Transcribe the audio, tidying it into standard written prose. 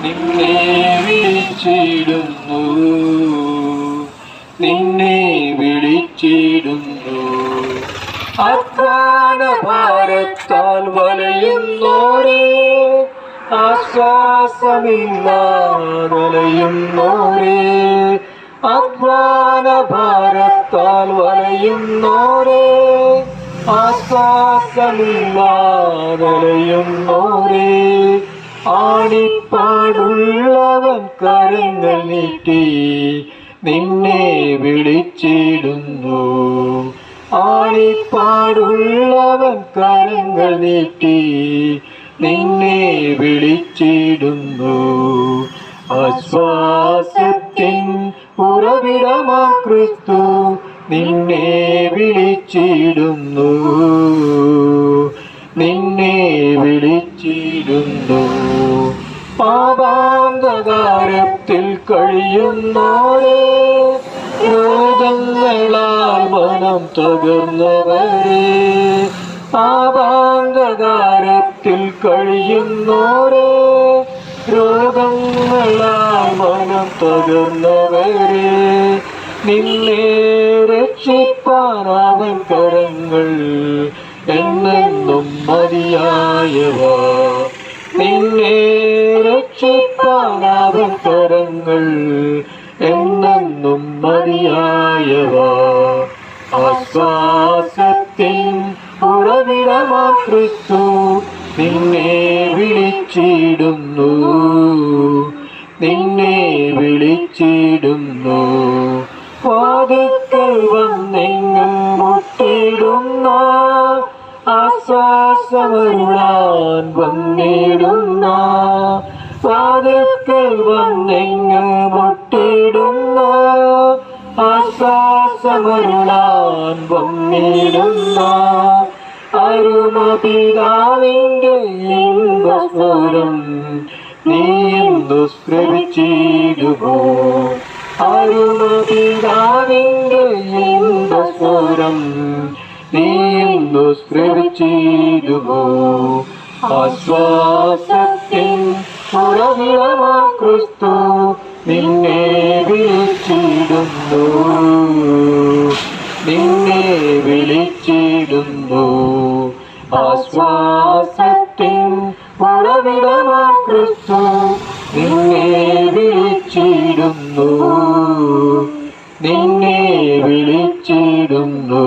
നിന്നെ വിളിച്ചിടുന്നു, നിന്നെ വിളിച്ചിടുന്നു. അധ്വാന ഭാരത്താൽ വലയുന്നോരേ, ആശ്വാസമില്ലാതലയുന്നോരേ, അധ്വാന ഭാരത്താൽ വലയുന്നോരേ, ആശ്വാസമില്ലാതലയുന്നോരേ. ആണിപ്പാടുള്ളവൻ കരങ്ങൾ നീട്ടി നിന്നെ വിളിച്ചിടുന്നു, ആണിപ്പാടുള്ളവൻ കരങ്ങൾ നീട്ടി നിന്നെ വിളിച്ചിടുന്നു. ആശ്വാസത്തിൻ ഉറവിടമാ ക്രിസ്തു നിന്നെ വിളിച്ചിടുന്നു, നിന്നെ വിളിച്ചിടുന്നു. പാപാന്ധകാരത്തിൽ കഴിയുന്നോരേ, രോഗങ്ങളാൽ മനം തകർന്നവരേ, പാപാന്ധകാരത്തിൽ കഴിയുന്നോരേ, രോഗങ്ങളാൽ മനം തകർന്നവരേ, നിന്നെ രക്ഷിപ്പാനവൻ കരങ്ങൾ എന്നെന്നും മതിയായവ, നിന്നെ രക്ഷിപ്പാനവൻ കരങ്ങൾ എന്നെന്നും മതിയായവ. ആശ്വാസത്തിൻ ഉറവിടമാ ക്രിസ്തു നിന്നെ വിളിച്ചിടുന്നു, നിന്നെ വിളിച്ചിടുന്നു. വാതിൽക്കൽ വന്നെങ്ങും മുട്ടിടുന്ന, ആശ്വാസമരുളാൻ വന്നിടുന്ന, വാതിൽക്കൽ വന്നെങ്ങും മുട്ടിടുന്ന, ആശ്വാസമരുളാൻ വന്നിടുന്ന. അരുമപിതാവിന്റെ ഇമ്പസ്വരം നീ ഇന്നു ശ്രവിച്ചിടുമോ, അരുമപിതാവിന്റെ ഇമ്പസ്വരം നീ ഇന്നു ശ്രവിച്ചിടുമോ. ആശ്വാസത്തിൻ ഉറവിടമാ ക്രിസ്തു നിന്നെ വിളിച്ചിടുന്നു, നിന്നെ വിളിച്ചിടുന്നു. ആശ്വാസത്തിൻ ഉറവിടമാ ക്രിസ്തു നിന്നെ വിളിച്ചിടുന്നു, നിന്നെ വിളിച്ചിടുന്നു.